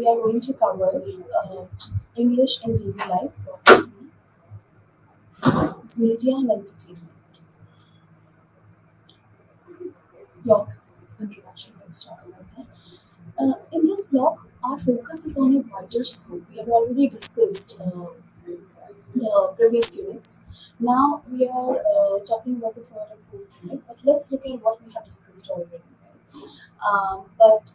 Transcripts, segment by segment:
we are going to cover English and daily life, probably this media and entertainment. Blog introduction. Let's talk about that. In this block, our focus is on a wider scope. We have already discussed the previous units. Now we are talking about the third and fourth unit, but let's look at what we have discussed already. Right? But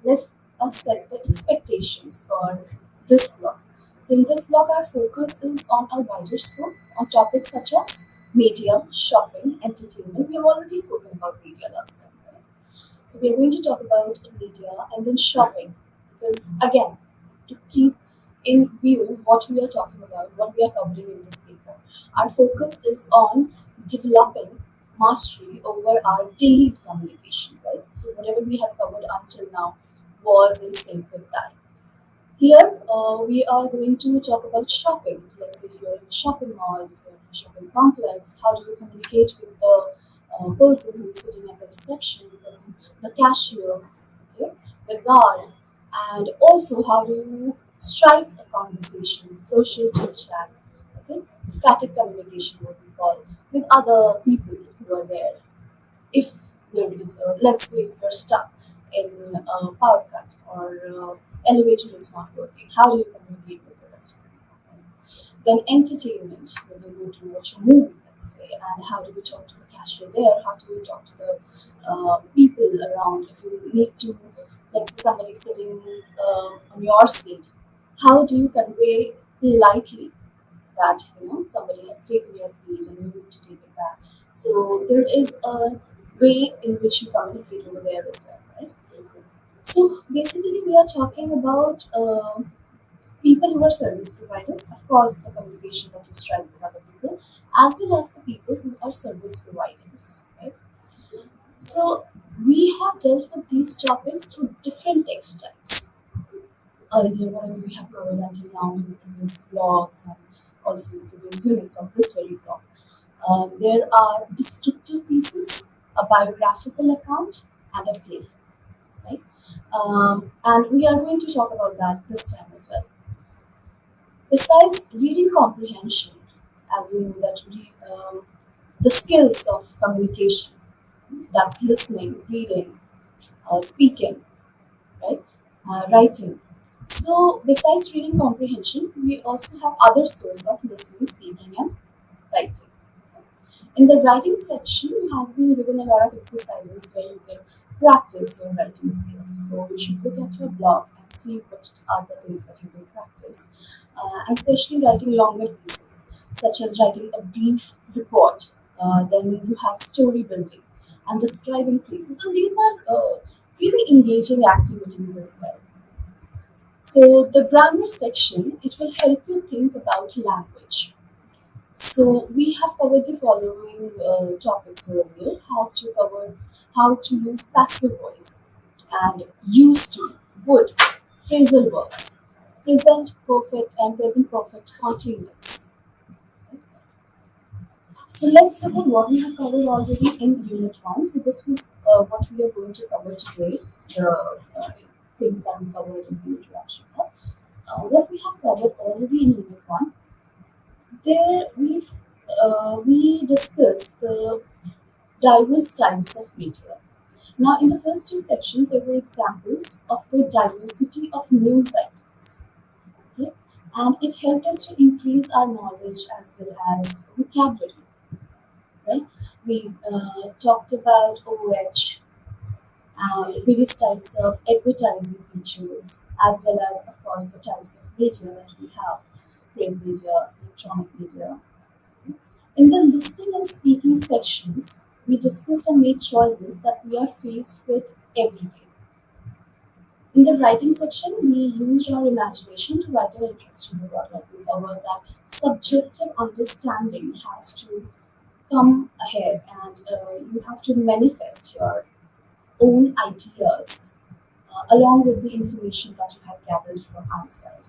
let us set the expectations for this block. So in this block, our focus is on a wider scope on topics such as media, shopping, entertainment. We have already spoken about media last time. Right? So we are going to talk about media and then shopping because again, to keep in view what we are talking about, what we are covering in this paper, our focus is on developing mastery over our daily communication, right? So whatever we have covered until now was in sync with that. Here, we are going to talk about shopping. Let's say if you're in a shopping mall, if you're in a shopping complex, how do you communicate with the person who is sitting at the reception, the person, the cashier, okay, the guard, and also how do you strike a conversation, social chit chat, okay, emphatic communication, what we call, with other people who are there if there is let's say if you're stuck in a power cut or elevator is not working, how do you communicate with the rest of the people? Right? Then entertainment, when you go to watch a movie, let's say, and how do you talk to the cashier there? How do you talk to the people around? If you need to, let's say somebody sitting on your seat, how do you convey politely that somebody has taken your seat and you need to take it back. So there is a way in which you communicate over there as well, right? So basically, we are talking about people who are service providers. Of course, the communication that you strike with other people, as well as the people who are service providers, right? So we have dealt with these topics through different text types earlier, whatever we have covered until now in the previous blogs and also the previous units of this very blog. There are descriptive pieces, a biographical account, and a play, right? And we are going to talk about that this time as well. Besides reading comprehension, as you know, the skills of communication, that's listening, reading, speaking, right? Writing. So, besides reading comprehension, we also have other skills of listening, speaking, and writing. In the writing section, you have been given a lot of exercises where you can practice your writing skills. So, you should look at your blog and see what are the things that you can practice, and especially writing longer pieces, such as writing a brief report. Then you have story building and describing places, and these are really engaging activities as well. So the grammar section, it will help you think about language. So we have covered the following topics earlier: how to use passive voice, and used to, would, phrasal verbs, present perfect and present perfect continuous. So let's look at what we have covered already in Unit 1. So this was what we are going to cover today, the things that we covered in the introduction. What we have covered already in Unit 1, there we discussed the diverse types of media. Now, in the first two sections, there were examples of the diversity of news items. Okay? And it helped us to increase our knowledge as well as vocabulary. Right? We talked about OH and various types of advertising features, as well as, of course, the types of media that we have: print media, electronic media. In the listening and speaking sections, we discussed and made choices that we are faced with every day. In the writing section, we used our imagination to write an interesting report. Like we covered that subjective understanding has to come ahead, and you have to manifest your own ideas along with the information that you have gathered from outside.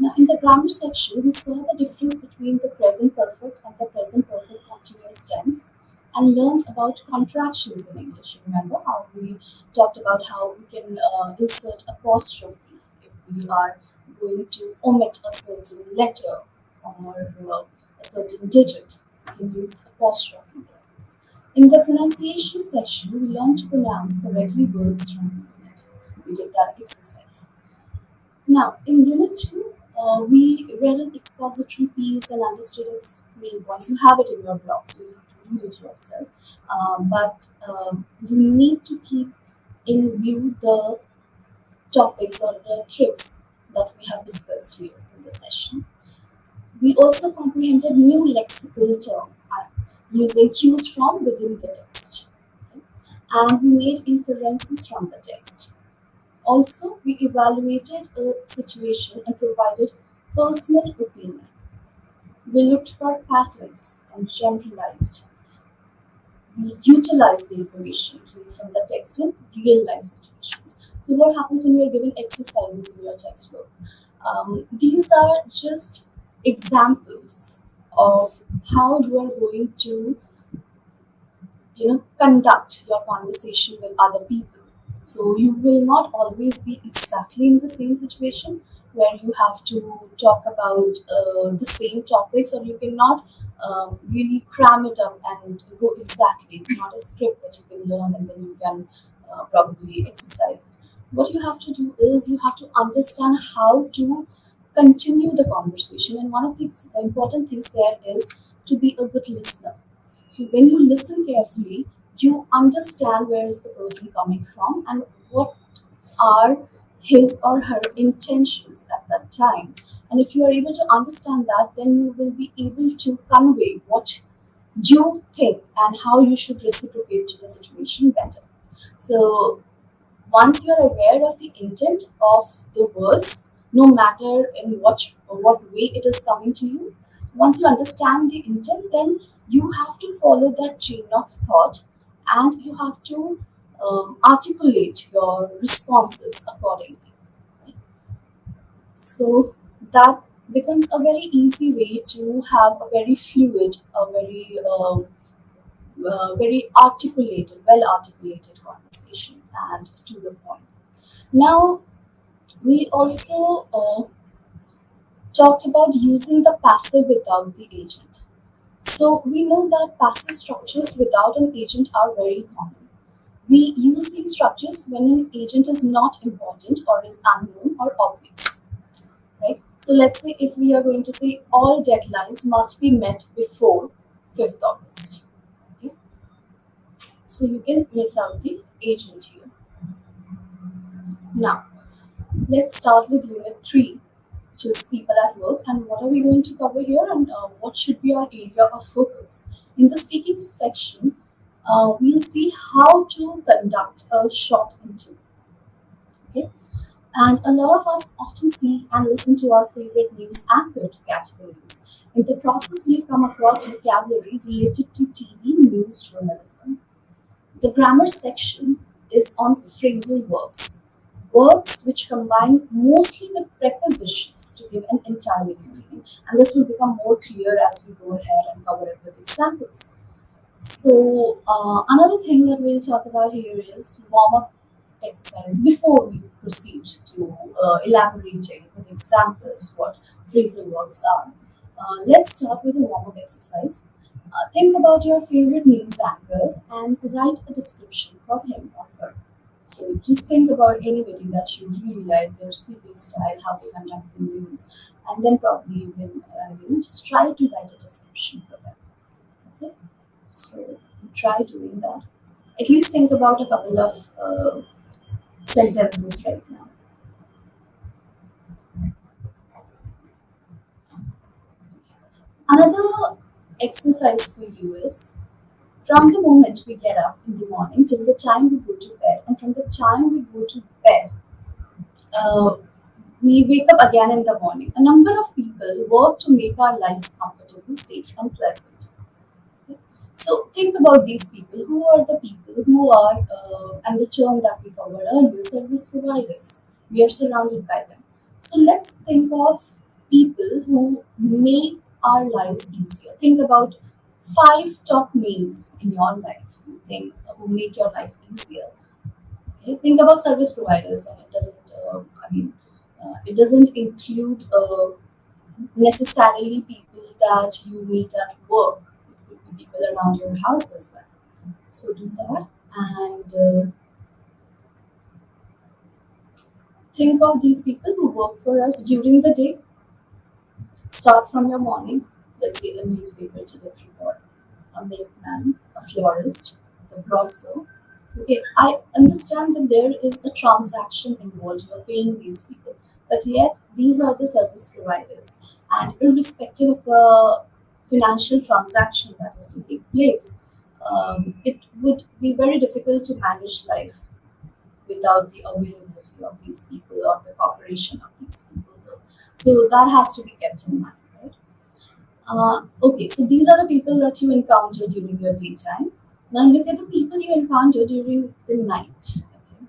Now, in the grammar section, we saw the difference between the present perfect and the present perfect continuous tense and learned about contractions in English. Remember how we talked about how we can insert apostrophe we are going to omit a certain letter or a certain digit, we can use apostrophe there. In the pronunciation section, we learn to pronounce correctly words from the unit. We did that exercise. Now, in Unit 2, we read an expository piece and understood its main points. You have it in your blog, so you have to read it yourself. But you need to keep in view the topics or the tricks that we have discussed here in the session. We also comprehended new lexical terms using cues from within the text. And we made inferences from the text. Also, we evaluated a situation and provided personal opinion. We looked for patterns and generalized. We utilized the information gleaned from the text in real life situations. So, what happens when you are given exercises in your textbook? These are just examples of how you are going to conduct your conversation with other people. So you will not always be exactly in the same situation where you have to talk about the same topics, or you cannot really cram it up and go exactly. It's not a script that you can learn and then you can probably exercise it. What you have to do is you have to understand how to continue the conversation, and one of the important things there is to be a good listener. So when you listen carefully, you understand where is the person coming from and what are his or her intentions at that time. And if you are able to understand that, then you will be able to convey what you think and how you should reciprocate to the situation better. So once you are aware of the intent of the verse, no matter in what way it is coming to you, once you understand the intent, then you have to follow that chain of thought and you have to articulate your responses accordingly. Right? So that becomes a very easy way to have a very fluid, a very articulated, well articulated conversation and to the point. Now, we also talked about using the passive without the agent. So we know that passive structures without an agent are very common. We use these structures when an agent is not important or is unknown or obvious, right? So let's say if we are going to say all deadlines must be met before 5th August. Okay? So you can miss out the agent here. Now, let's start with Unit 3, which is people at work, and what are we going to cover here, and what should be our area of focus. In the speaking section, we'll see how to conduct a short interview. Okay, and a lot of us often see and listen to our favorite news anchor to catch the news. In the process, we'll come across vocabulary related to TV news journalism. The grammar section is on phrasal verbs, verbs which combine mostly with prepositions to give an entirely new meaning. And this will become more clear as we go ahead and cover it with examples. So, another thing that we'll talk about here is warm up exercise before we proceed to elaborating with examples what phrasal verbs are. Let's start with a warm up exercise. Think about your favorite news anchor and write a description for him or her. So just think about anybody that you really like, their speaking style, how they conduct the news, and then probably you can just try to write a description for them. Okay, so try doing that. At least think about a couple of sentences right now. Another exercise for you is from the moment we get up in the morning till the time we go to bed, and from the time we go to bed, uh, we wake up again in the morning. A number of people work to make our lives comfortable, safe, and pleasant. Okay? So think about these people. Who are the people who are, and the term that we covered earlier, service providers? We are surrounded by them. So let's think of people who make our lives easier. Think about five top names in your life who think who make your life easier. Okay? Think about service providers, and it doesn't. It doesn't include necessarily people that you meet at work. It could be people around your house as well. So do that and think of these people who work for us during the day. Start from your morning. Let's say a newspaper delivery boy, a milkman, a florist, the grocer. Okay, I understand that there is a transaction involved. You're paying these people, but yet these are the service providers, and irrespective of the financial transaction that is taking place, it would be very difficult to manage life without the availability of these people or the cooperation of these people. Though. So that has to be kept in mind, right? Okay, so these are the people that you encounter during your daytime. Now look at the people you encounter during the night, okay?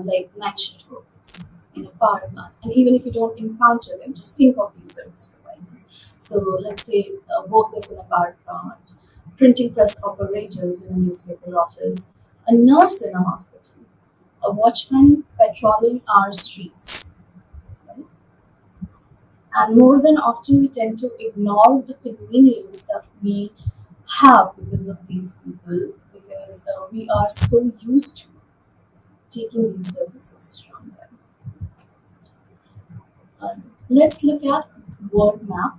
Like night shift workers in a power plant. And even if you don't encounter them, just think of these service providers. So let's say workers in a power plant, printing press operators in a newspaper office, a nurse in a hospital, a watchman patrolling our streets. Right? And more than often, we tend to ignore the convenience that we have because of these people, because we are so used to taking these services from them. Let's look at word map.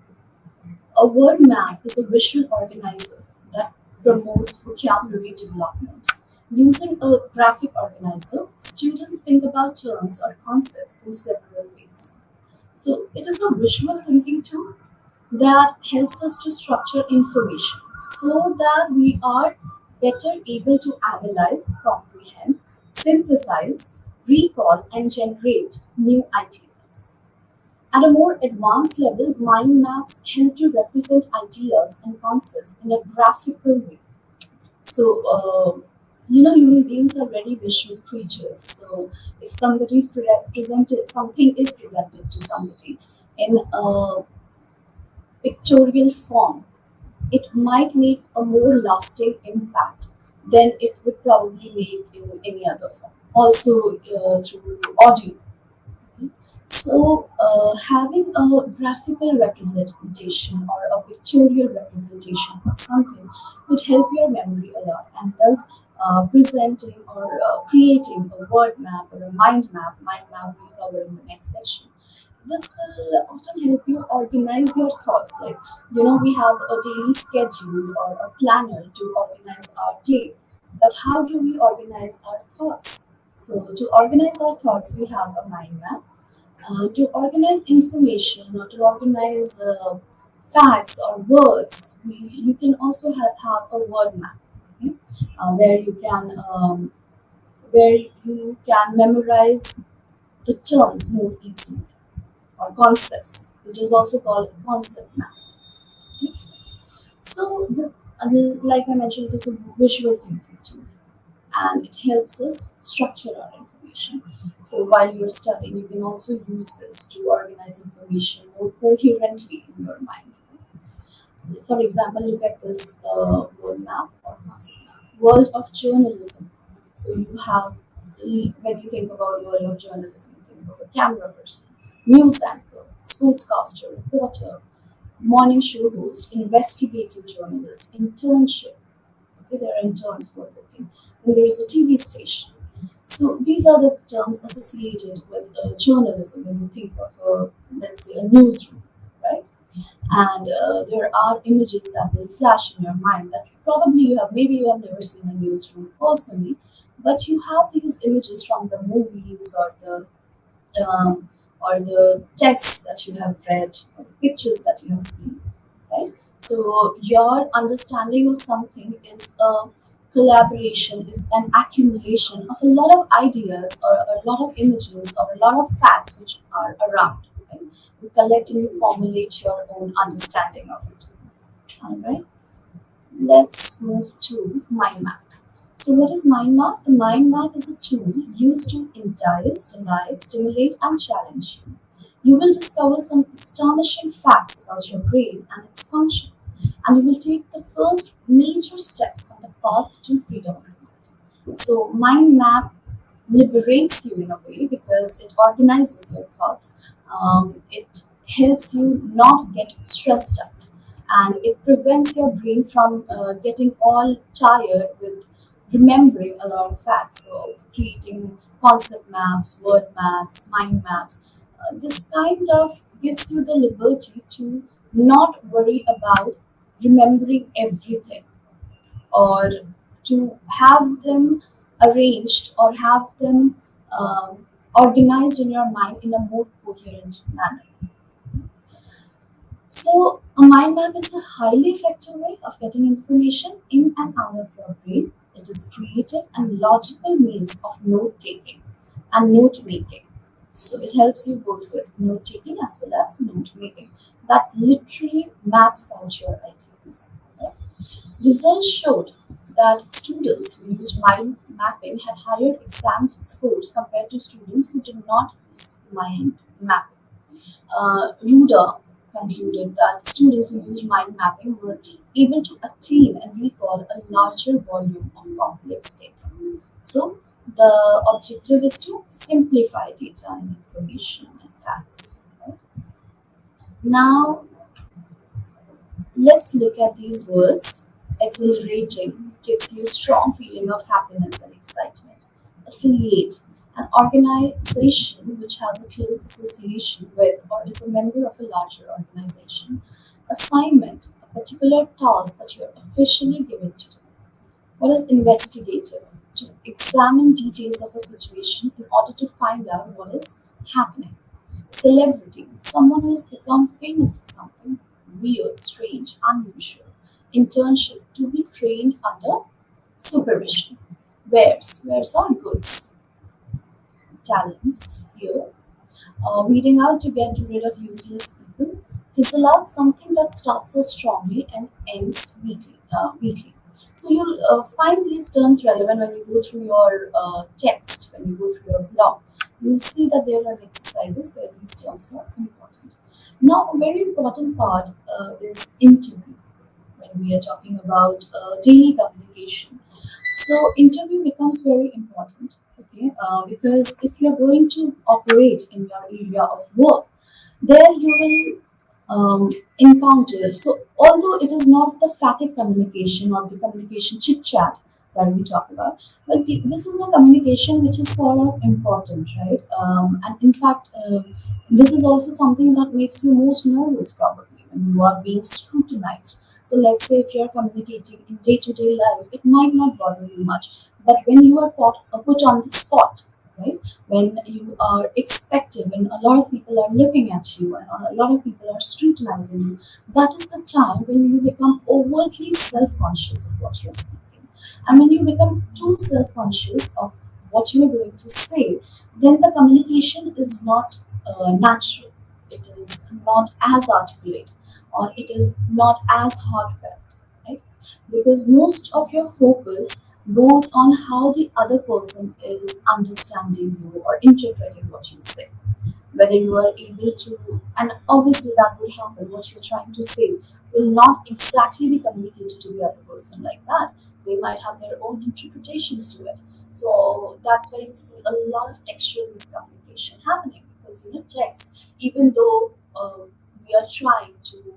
A word map is a visual organizer that promotes vocabulary development. Using a graphic organizer, students think about terms or concepts in several ways. So it is a visual thinking tool that helps us to structure information so that we are better able to analyze, comprehend, synthesize, recall, and generate new ideas. At a more advanced level, mind maps help to represent ideas and concepts in a graphical way. So, human beings are very visual creatures. So, if something is presented to somebody in a pictorial form, it might make a more lasting impact than it would probably make in any other form. Also, through audio. So, having a graphical representation or a pictorial representation of something could help your memory a lot, and thus presenting or creating a word map or a mind map we'll cover in the next section. This will often help you organize your thoughts. Like, we have a daily schedule or a planner to organize our day, but how do we organize our thoughts? So, to organize our thoughts, we have a mind map to organize information or to organize facts or words, you can also have a word map, okay? Where you can memorize the terms more easily or concepts, which is also called concept map. Okay? So, like I mentioned, it is a visual thinking tool and it helps us structure our information. So while you're studying, you can also use this to organize information more coherently in your mind. For example, look at this word map or concept map. World of journalism. So you have, when you think about world of journalism, you think of a camera person, news anchor, sportscaster, reporter, morning show host, investigative journalist, internship. Okay, there are interns for booking. Then there is a TV station. So these are the terms associated with journalism when you think of, let's say, a newsroom, right? And there are images that will flash in your mind that probably maybe you have never seen a newsroom personally, but you have these images from the movies or the texts that you have read or the pictures that you have seen, right? So your understanding of something is a collaboration, is an accumulation of a lot of ideas or a lot of images or a lot of facts which are around. Right? You collect and you formulate your own understanding of it. All right. Let's move to mind map. So, what is mind map? The mind map is a tool used to entice, delight, stimulate, and challenge you. You will discover some astonishing facts about your brain and its function, and you will take the first major steps on the path to freedom of mind. So, mind map liberates you in a way because it organizes your thoughts. It helps you not get stressed out, and it prevents your brain from getting all tired with remembering a lot of facts. So, creating concept maps, word maps, mind maps. This kind of gives you the liberty to not worry about remembering everything, or to have them arranged or have them organized in your mind in a more coherent manner. So, a mind map is a highly effective way of getting information in and out of your brain. It is creative and logical means of note taking and note making. So, it helps you both with note taking as well as note making. That literally maps out your ideas. Right? Results showed that students who used mind mapping had higher exam scores compared to students who did not use mind mapping. Ruder concluded that students who used mind mapping were able to attain and recall a larger volume of complex data. So, the objective is to simplify data and information and facts. Right? Now, let's look at these words. Exhilarating gives you a strong feeling of happiness and excitement. Affiliate, an organization which has a close association with or is a member of a larger organization. Assignment, a particular task that you are officially given to do. What is investigative? To examine details of a situation in order to find out what is happening. Celebrity, someone who has become famous for something weird, strange, unusual. Internship, to be trained under supervision. Wares are goods. Talents, here. Weeding out to get rid of useless people. Fizzle out, something that starts so strongly and ends weakly. So you'll find these terms relevant when you go through your text, when you go through your blog. You'll see that there are exercises where these terms are important. Now, a very important part is interview when we are talking about daily communication. So, interview becomes very important, okay, because if you're going to operate in your area of work, there you will encounter. So, although it is not the phatic communication or the communication chit chat that we talk about, but this is a communication which is sort of important, right? And in fact, this is also something that makes you most nervous probably when you are being scrutinized. So, let's say if you're communicating in day to day life, it might not bother you much, but when you are put on the spot, right? When you are expected, when a lot of people are looking at you and a lot of people are scrutinizing you, that is the time when you become overtly self conscious of what you're speaking. And when you become too self conscious of what you're going to say, then the communication is not natural, it is not as articulate, or it is not as heartfelt, right? Because most of your focus goes on how the other person is understanding you or interpreting what you say. Whether you are able to, and obviously that will happen, what you're trying to say will not exactly be communicated to the other person like that. They might have their own interpretations to it. So that's why you see a lot of textual miscommunication happening, because text, even though we are trying to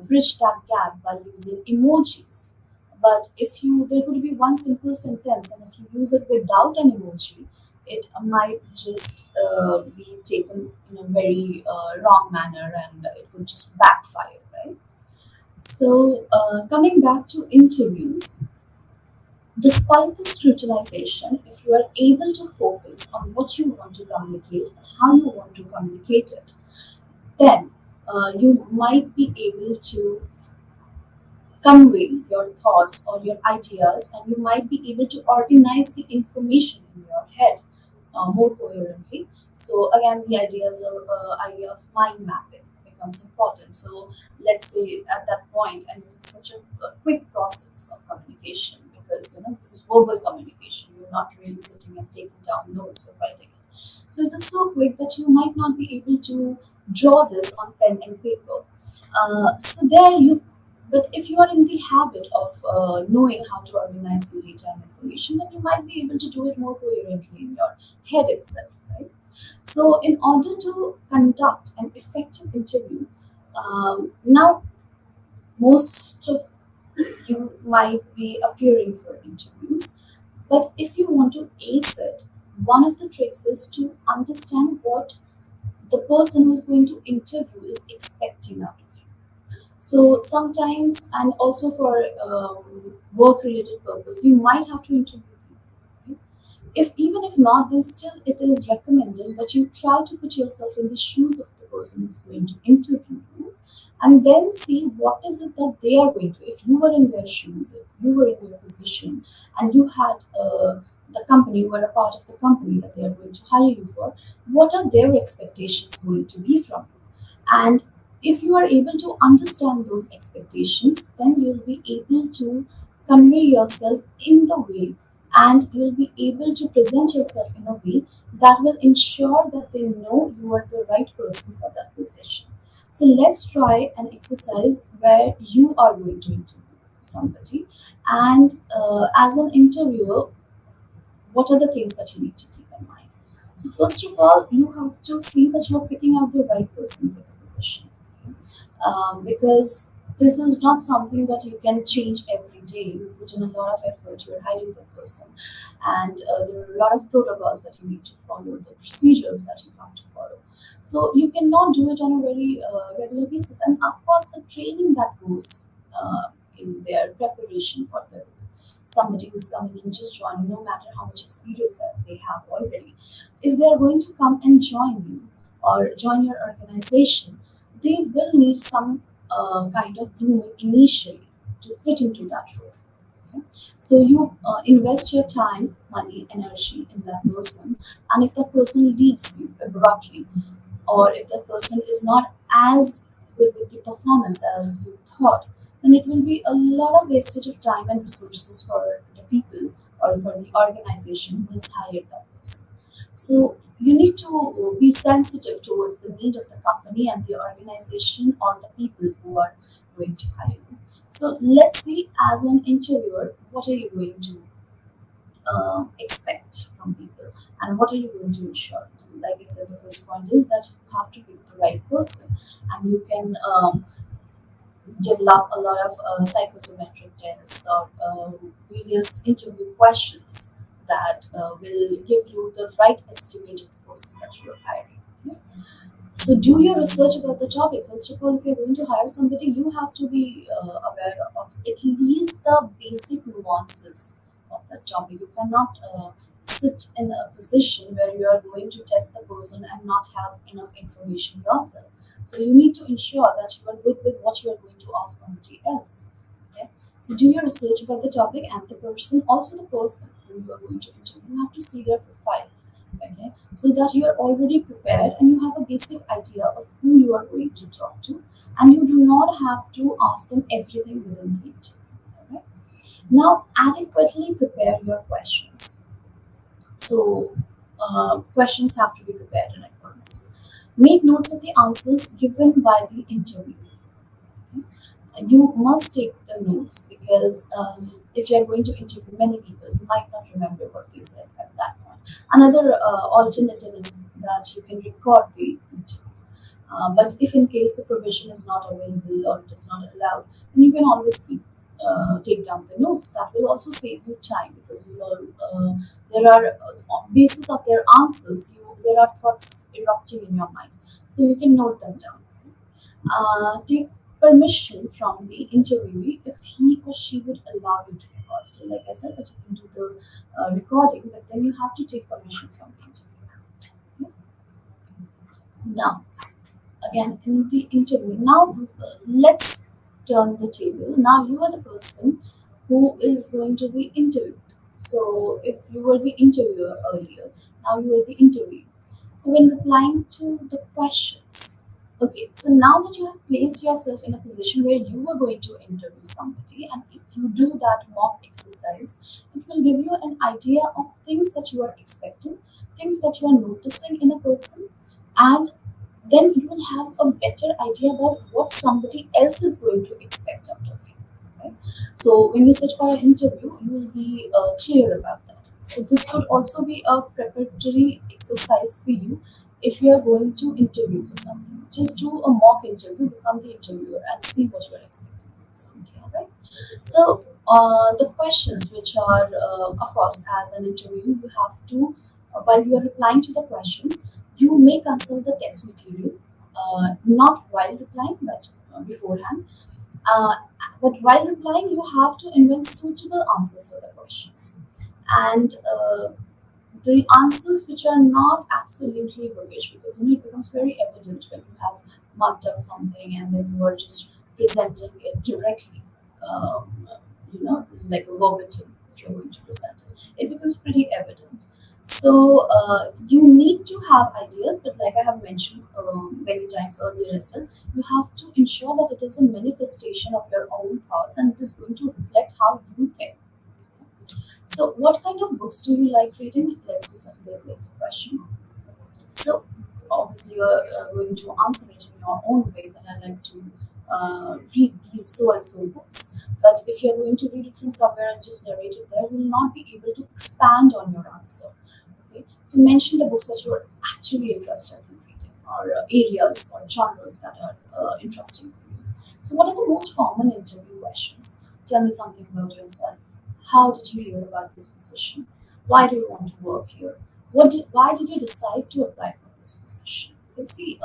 bridge that gap by using emojis, but if you there could be one simple sentence, and if you use it without an emoji, it might just be taken in a very wrong manner, and it could just backfire, right? So, coming back to interviews, despite the scrutinization, if you are able to focus on what you want to communicate and how you want to communicate it, then you might be able to convey your thoughts or your ideas, and you might be able to organize the information in your head more coherently. So again, the idea of mind mapping becomes important. So let's say at that point, and it is such a quick process of communication, because this is verbal communication. You're not really sitting and taking down notes or writing it. So it is so quick that you might not be able to draw this on pen and paper. So there you But if you are in the habit of knowing how to organize the data and information, then you might be able to do it more coherently in your head itself, right? So, in order to conduct an effective interview, now most of you might be appearing for interviews, but if you want to ace it, one of the tricks is to understand what the person who is going to interview is expecting out of you. So sometimes, and also for work related purpose, you might have to interview people. If even if not, then still it is recommended that you try to put yourself in the shoes of the person who's going to interview you, and then see what is it that they are going to. If you were in their shoes, if you were in their position, and you had the company, you were a part of the company that they are going to hire you for, what are their expectations going to be from you? And if you are able to understand those expectations, then you'll be able to convey yourself in the way, and you'll be able to present yourself in a way that will ensure that they know you are the right person for that position. So let's try an exercise where you are going to interview somebody, and as an interviewer, what are the things that you need to keep in mind? So first of all, you have to see that you're picking out the right person for the position, okay? Because this is not something that you can change every day. You put in a lot of effort, you're hiring the person, and there are a lot of protocols that you need to follow, the procedures that you have to follow. So you cannot do it on a very regular basis, and of course, the training that goes in their preparation for the somebody who's coming in just joining, no matter how much experience that they have already, if they are going to come and join you or join your organization, they will need some kind of grooming initially to fit into that role. Okay? So you invest your time, money, energy in that person, and if that person leaves you abruptly, or if that person is not as good with the performance as you thought, then it will be a lot of wastage of time and resources for the people or for the organization who has hired that person. So you need to be sensitive towards the need of the company and the organization or the people who are going to hire you. So let's see, as an interviewer, what are you going to expect from people, and what are you going to ensure? Like I said, the first point is that you have to pick the right person, and you can develop a lot of psychosometric tests or various interview questions that will give you the right estimate of the person that you are hiring. Okay? So do your research about the topic. First of all, if you're going to hire somebody, you have to be aware of at least the basic nuances of that topic. You cannot sit in a position where you are going to test the person and not have enough information yourself. So you need to ensure that you are good with what you are going to ask somebody else. Okay? So do your research about the topic and the person, also the person who you are going to interview. You have to see their profile, okay, so that you are already prepared and you have a basic idea of who you are going to talk to, and you do not have to ask them everything within the interview. Alright? Now adequately prepare your questions. So questions have to be prepared in advance. Make notes of the answers given by the interview. You must take the notes, because if you are going to interview many people, you might not remember what they said at that point. Another alternative is that you can record the interview. But if in case the provision is not available or it is not allowed, then you can always take down the notes. That will also save you time, because you will, there are on basis of their answers, there are thoughts erupting in your mind, so you can note them down. Take permission from the interviewee if he or she would allow you to record. So, like I said, that you can do the recording, but then you have to take permission from the interviewer. Now, again in the interview, now let's turn the table. Now you are the person who is going to be interviewed. So, if you were the interviewer earlier, now you are the interviewee. So, when replying to the questions, okay, so now that you have placed yourself in a position where you are going to interview somebody, and if you do that mock exercise, it will give you an idea of things that you are expecting, things that you are noticing in a person, and then you will have a better idea about what somebody else is going to expect out of So when you sit for an interview, you will be clear about that. So this could also be a preparatory exercise for you if you are going to interview for something. Just do a mock interview, become the interviewer, and see what you are expecting from somebody. All right. So the questions, which are, of course, as an interview, you have to, while you are replying to the questions, you may consult the text material, not while replying, but beforehand. Uh, but while replying, you have to invent suitable answers for the questions. And the answers which are not absolutely bookish, because it becomes very evident when you have marked up something and then you are just presenting it directly, um, like a verbatim. If you're going to present it, it becomes pretty evident. So you need to have ideas, but like I have mentioned many times earlier as well, you have to ensure that it is a manifestation of your own thoughts and it is going to reflect how you think. So, what kind of books do you like reading? Let's see, there's a question. So, obviously, you're going to answer it in your own way that I like to read these so and so books. But if you're going to read it from somewhere and just narrate it there, you will not be able to expand on your answer. Okay, so mention the books that you're actually interested in reading, or areas or genres that are interesting for you. So, what are the most common interview questions? Tell me something about yourself. How did you hear about this position? Why do you want to work here? Why did you decide to apply for this position? You see,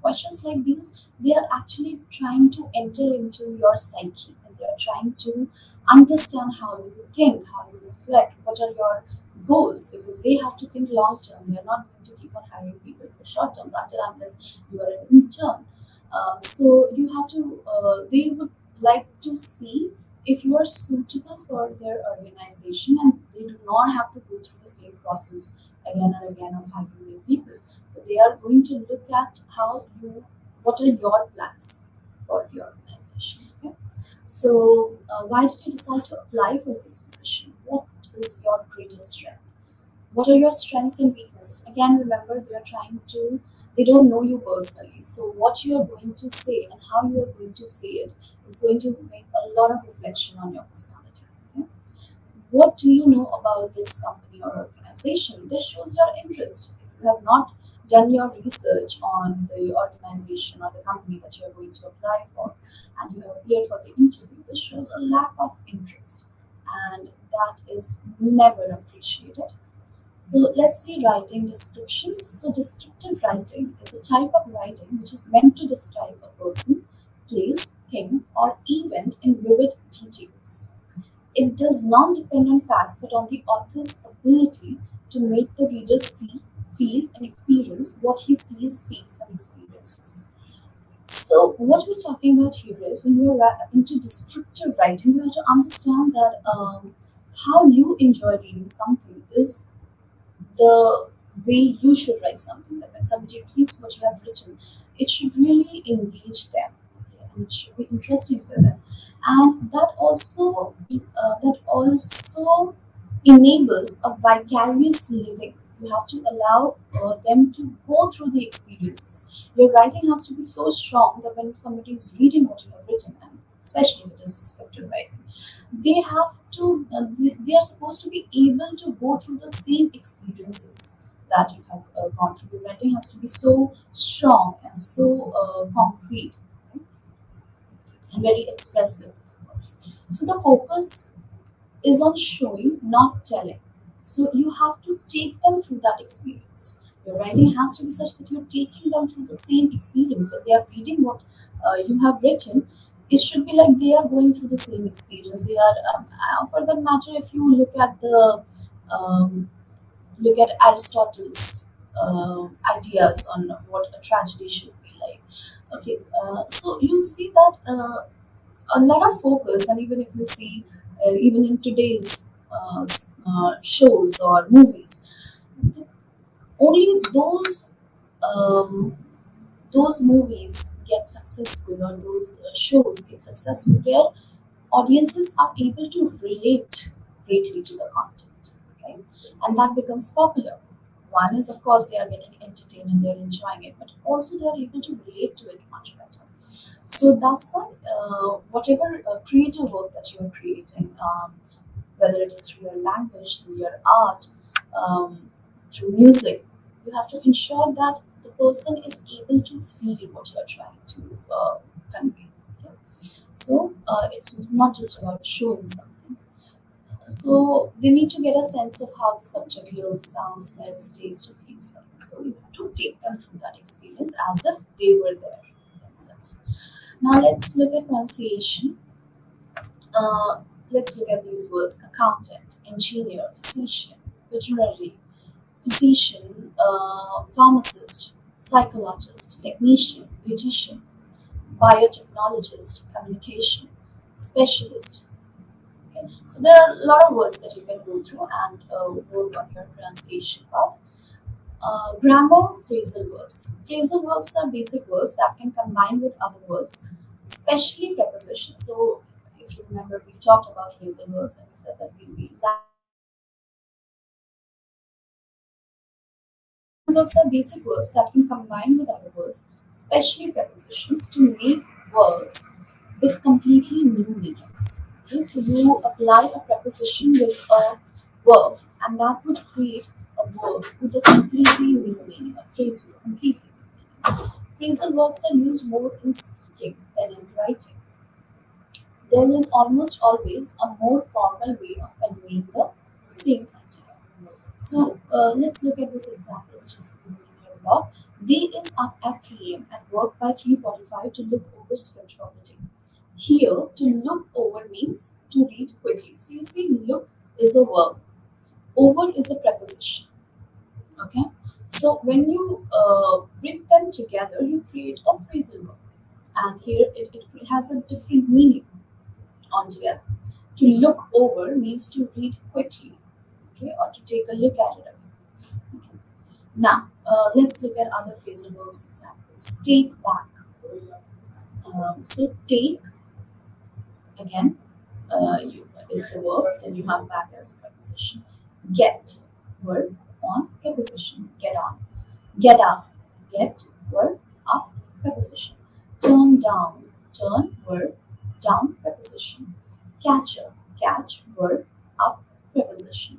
questions like these, they are actually trying to enter into your psyche, and they are trying to understand how you think, how you reflect, what are your goals, because they have to think long term. They are not going to keep on hiring people for short terms until unless you are an intern. So you have to, they would like to see if you are suitable for their organization, and they do not have to go through the same process again and again of hiring new people. So they are going to look at what are your plans for the organization. Okay. So why did you decide to apply for this position? What is your greatest strength? What are your strengths and weaknesses? Again, remember, they don't know you personally. So what you are going to say and how you are going to say it is going to make a lot of reflection on your personality. Okay? What do you know about this company or organization? This shows your interest. If you have not done your research on the organization or the company that you are going to apply for, and you have appeared for the interview, this shows a lack of interest, and that is never appreciated. So let's see writing descriptions. So descriptive writing is a type of writing which is meant to describe a person, place, thing, or event in vivid details. It does not depend on facts but on the author's ability to make the reader see, feel, and experience what he sees, feels, and experiences. So what we're talking about here is when you're into descriptive writing, you have to understand that how you enjoy reading something is the way you should write something. That when somebody reads what you have written, it should really engage them, okay, and it should be interesting for them, and that also enables a vicarious living. You have to allow them to go through the experiences. Your writing has to be so strong that when somebody is reading what you have written, and especially if it is descriptive writing, they are supposed to be able to go through the same experiences that you have gone through. Your writing has to be so strong and so concrete, right, and very expressive, of course. So the focus is on showing, not telling. So you have to take them through that experience. Your writing has to be such that you're taking them through the same experience. When they are reading what you have written, it should be like they are going through the same experience. They are, for that matter, if you um, look at Aristotle's ideas on what a tragedy should be like. Okay, so you'll see that a lot of focus, and even if you see, even in today's shows or movies, only um, those movies get successful, or those shows get successful where audiences are able to relate greatly to the content, right? And that becomes popular. One is, of course, they are getting entertained and they're enjoying it, but also they are able to relate to it much better. So that's why whatever creative work that you are creating, whether it is through your language, through your art, um, through music, you have to ensure that the person is able to feel what you are trying to convey. Okay? So it's not just about showing something. So they need to get a sense of how the subject looks, sounds, smells, tastes, or feels like. So you have to take them through that experience as if they were there themselves. Now let's look at pronunciation. Uh, let's look at these words: accountant, engineer, physician, veterinary, physician, pharmacist, psychologist, technician, beautician, biotechnologist, communication, specialist. Okay, so there are a lot of words that you can go through and work on your pronunciation part. Grammar, phrasal verbs. Phrasal verbs are basic verbs that can combine with other words, especially prepositions. So, if you remember, we talked about phrasal verbs and we said that we'll be verbs are basic verbs that can combine with other words, especially prepositions, to make words with completely new meanings. Okay, so you apply a preposition with a verb, and that would create a verb with a completely new meaning, a phrase with a completely new meaning. Phrasal verbs are used more in speaking than in writing. There is almost always a more formal way of conveying the same idea. So let's look at this example, which is given in your blog. Day is up at 3 a.m. and work by 3:45 to look over script for the day. Here, to look over means to read quickly. So you see, look is a verb, over is a preposition. Okay. So when you bring them together, you create a phrasal verb, and here it has a different meaning altogether. To look over means to read quickly, okay, or to take a look at it. Okay. Now, let's look at other phrasal verbs examples. Take back. So take again is a verb. Then you have back as a preposition. Get verb on preposition. Get on. Get up. Get verb up preposition. Turn down. Turn verb down preposition. Catcher. Catch verb up preposition.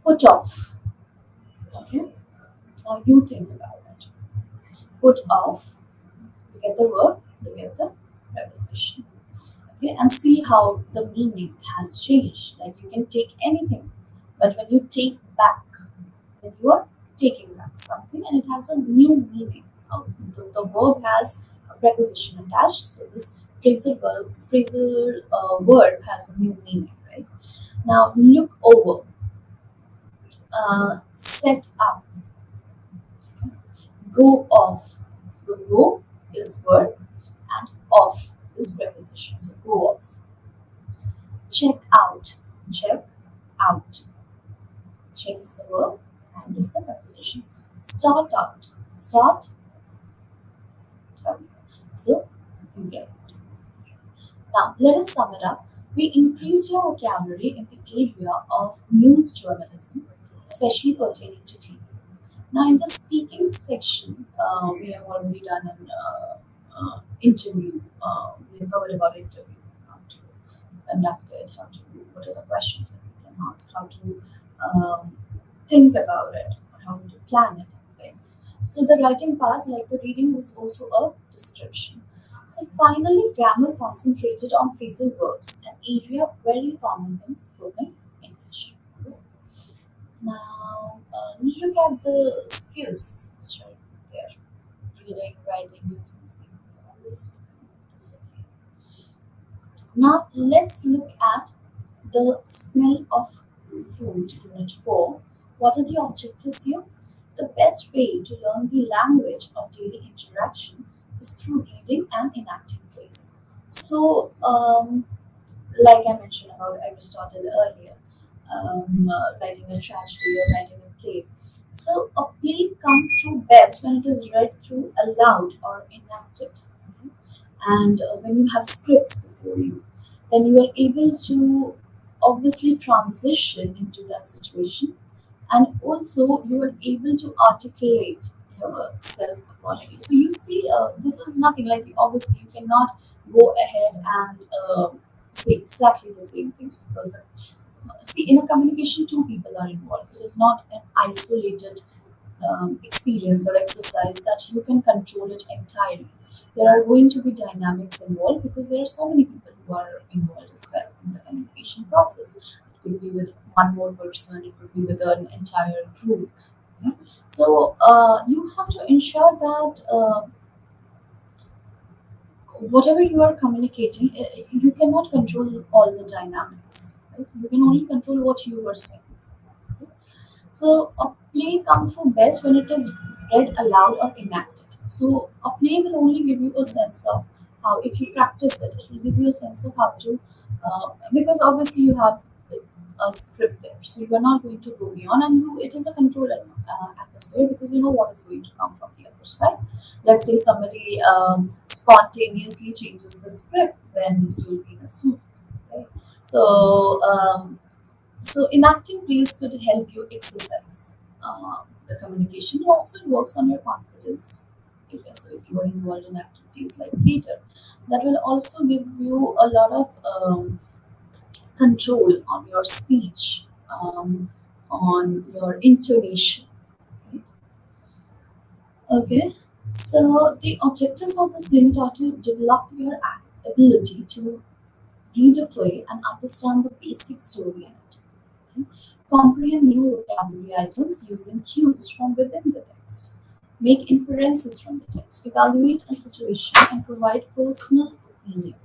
Put off. Okay. Now you think about it. Put off. You get the verb. You get the preposition. Okay, and see how the meaning has changed. Like you can take anything, but when you take back, then you are taking back something, and it has a new meaning. The verb has a preposition attached, so this phrasal word has a new meaning, right? Now look over, set up, go off. So go is verb and off is preposition. So go off. Check out. Check out. Check is the verb and is the preposition. Start out. Start out. So you get it. Now let us sum it up. We increased your vocabulary in the area of news journalism, especially pertaining to TV. Now in the speaking section, we have already done an interview. We have covered about interview, how to conduct it, how to what are the questions that we can ask, how to think about it, or how to plan it. Right? So the writing part, like the reading, was also a description. So finally, grammar concentrated on phrasal verbs, an area very common in spoken English. Now, look at the skills which are there: reading, writing, listening, speaking. We already spoken about this earlier. Now, let's look at the smell of food, unit 4. What are the objectives here? The best way to learn the language of daily interaction is through reading and enacting plays. So, like I mentioned about Aristotle earlier, writing a tragedy or writing a play. So, a play comes through best when it is read through aloud or enacted. Okay? And when you have scripts before you, then you are able to obviously transition into that situation, and also you are able to articulate yourself accordingly. So you see, this is nothing like obviously you cannot go ahead and say exactly the same things because see in a communication two people are involved. It is not an isolated experience or exercise that you can control it entirely. There are going to be dynamics involved because there are so many people who are involved as well in the communication process. It could be with one more person, it could be with an entire group. Okay? So you have to ensure that whatever you are communicating, you cannot control all the dynamics. Right? You can only control what you are saying. So a play comes from best when it is read aloud or enacted. So a play will only give you a sense of how, if you practice it, it will give you a sense of how to, because obviously you have a script there. So you are not going to go beyond, and it is a controlled atmosphere because you know what is going to come from the other side. Let's say somebody spontaneously changes the script, then you'll be in a swoon. Right? So so enacting plays could help you exercise the communication. Also, it works on your confidence area. So if you are involved in activities like theater, that will also give you a lot of control on your speech, on your intonation. Right? Okay. So the objectives of this unit are to develop your ability to read a play and understand the basic story in it. Okay? Comprehend new vocabulary items using cues from within the text. Make inferences from the text. Evaluate a situation and provide personal opinion.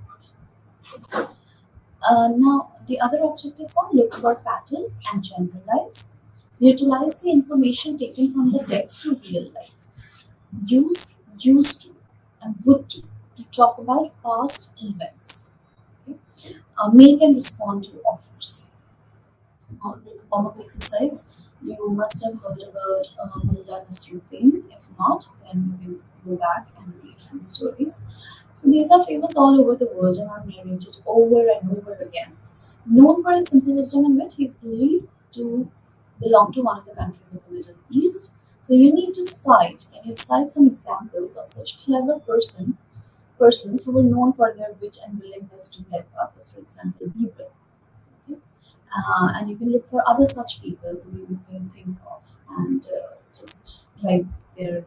Now, the other objectives are look for patterns and generalize. Utilize the information taken from the text to real life. Use used to and would to talk about past events. Okay? Make and respond to offers. Warm-up exercise. You must have heard about Mullah Nasruddin. If not, then you can go back and read from stories. So these are famous all over the world and are narrated over and over again. Known for his simple wisdom and wit, he is believed to belong to one of the countries of the Middle East. So you need to cite, can you cite some examples of such clever persons who were known for their wit and willingness to help others, for example, people. Okay? And you can look for other such people who you can think of and just write their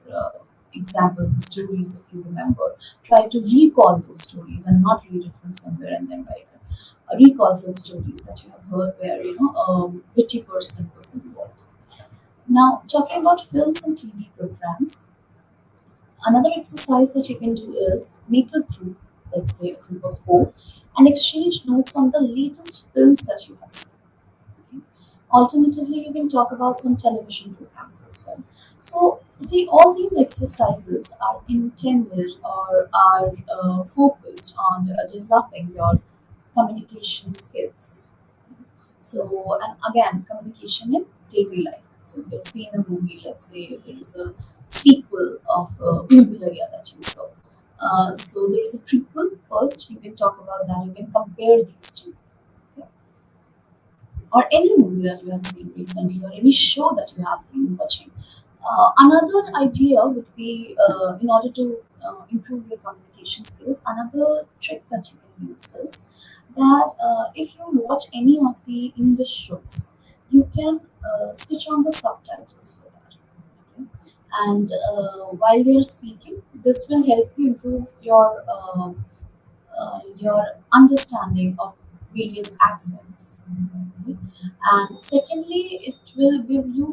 examples, the stories if you remember. Try to recall those stories and not read it from somewhere and then write it. Recall such stories that you have heard where you know a witty person was involved. Now, talking about films and TV programs, another exercise that you can do is make a group, let's say a group of four, and exchange notes on the latest films that you have seen. Okay? Alternatively, you can talk about some television programs as well. So, see, all these exercises are intended or are focused on developing your communication skills. So, and again, communication in daily life. So, if you're seeing a movie, let's say there is a sequel of Bulbulaya that you saw. So, there is a prequel. First, you can talk about that. You can compare these two. Okay? Or any movie that you have seen recently, or any show that you have been watching. Another idea would be in order to improve your communication skills, another trick that you can use is that if you watch any of the English shows, you can switch on the subtitles for that. Okay? And while they're speaking, this will help you improve your understanding of various accents. Okay? And secondly, it will give you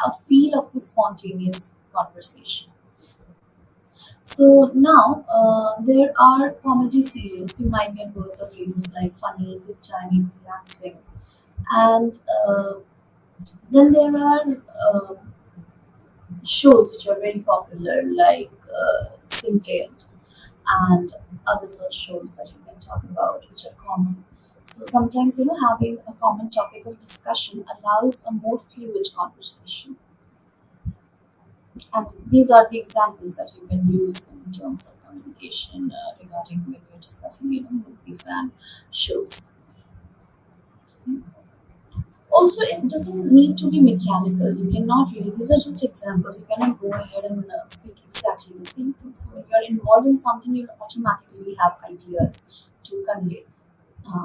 a feel of the spontaneous conversation. So now there are comedy series. You might get words or phrases like funny, good timing, relaxing, and then there are shows which are very popular like Sinfield and other such shows that you can talk about which are common. So sometimes you know having a common topic of discussion allows a more fluid conversation. And these are the examples that you can use in terms of communication regarding when we're discussing, you know, movies and shows. Also, it doesn't need to be mechanical. You cannot really, these are just examples. You cannot go ahead and speak exactly the same thing. So, when you're involved in something, you'll automatically have ideas to convey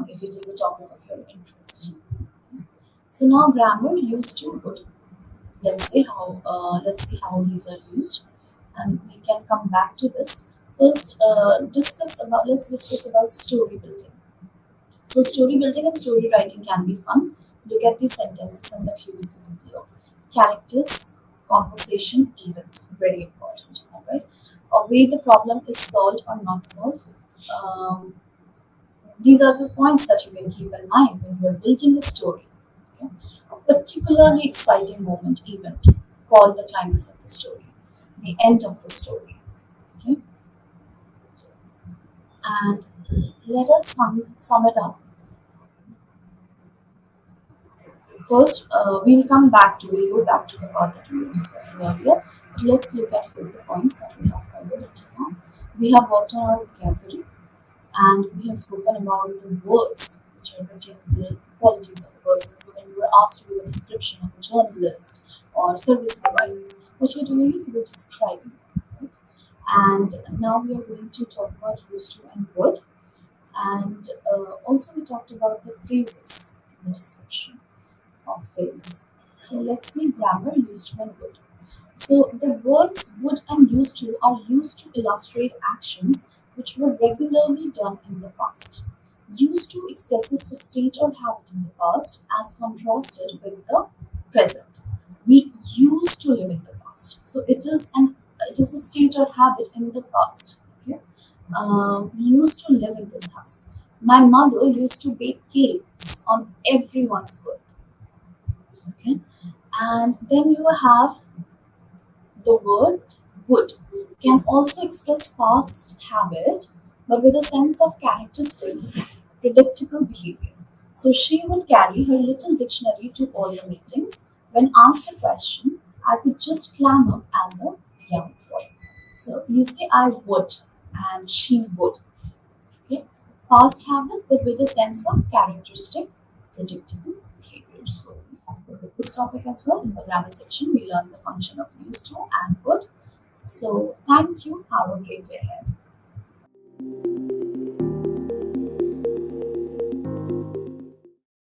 if it is a topic of your interest. So, now grammar used to would. Let's see how these are used, and we can come back to this. First, let's discuss about story building. So, story building and story writing can be fun. Look at the sentences and the clues given below. Characters, conversation, events, very important. All right. A way the problem is solved or not solved. Um, these are the points that you can keep in mind when you are building a story. Okay? A particularly exciting event, called the climax of the story, the end of the story. Okay, and let us sum it up. First, we'll go back to the part that we were discussing earlier. Let's look at few of the points that we have covered until now. We have worked on our vocabulary, and we have spoken about the words which are written, the qualities of a person. So when you were asked to give a description of a journalist or service providers, what you're doing is you're describing them, right? And now we are going to talk about used to and would, and also we talked about the phrases in the description of things. So let's see grammar used to and would. So the words would and used to are used to illustrate actions which were regularly done in the past. Used to expresses the state or habit in the past as contrasted with the present. We used to live in the past. So it is a state or habit in the past. Okay. We used to live in this house. My mother used to bake cakes on everyone's birthday. Okay. And then you have the word would can also express past habit, but with a sense of characteristic, predictable behavior. So she would carry her little dictionary to all the meetings. When asked a question, I would just clam up as a young boy. So you say I would and she would. Okay? Past habit, but with a sense of characteristic, predictable behavior. So we have covered this topic as well. In the grammar section, we learned the function of used to and would. So thank you. Have a great day ahead.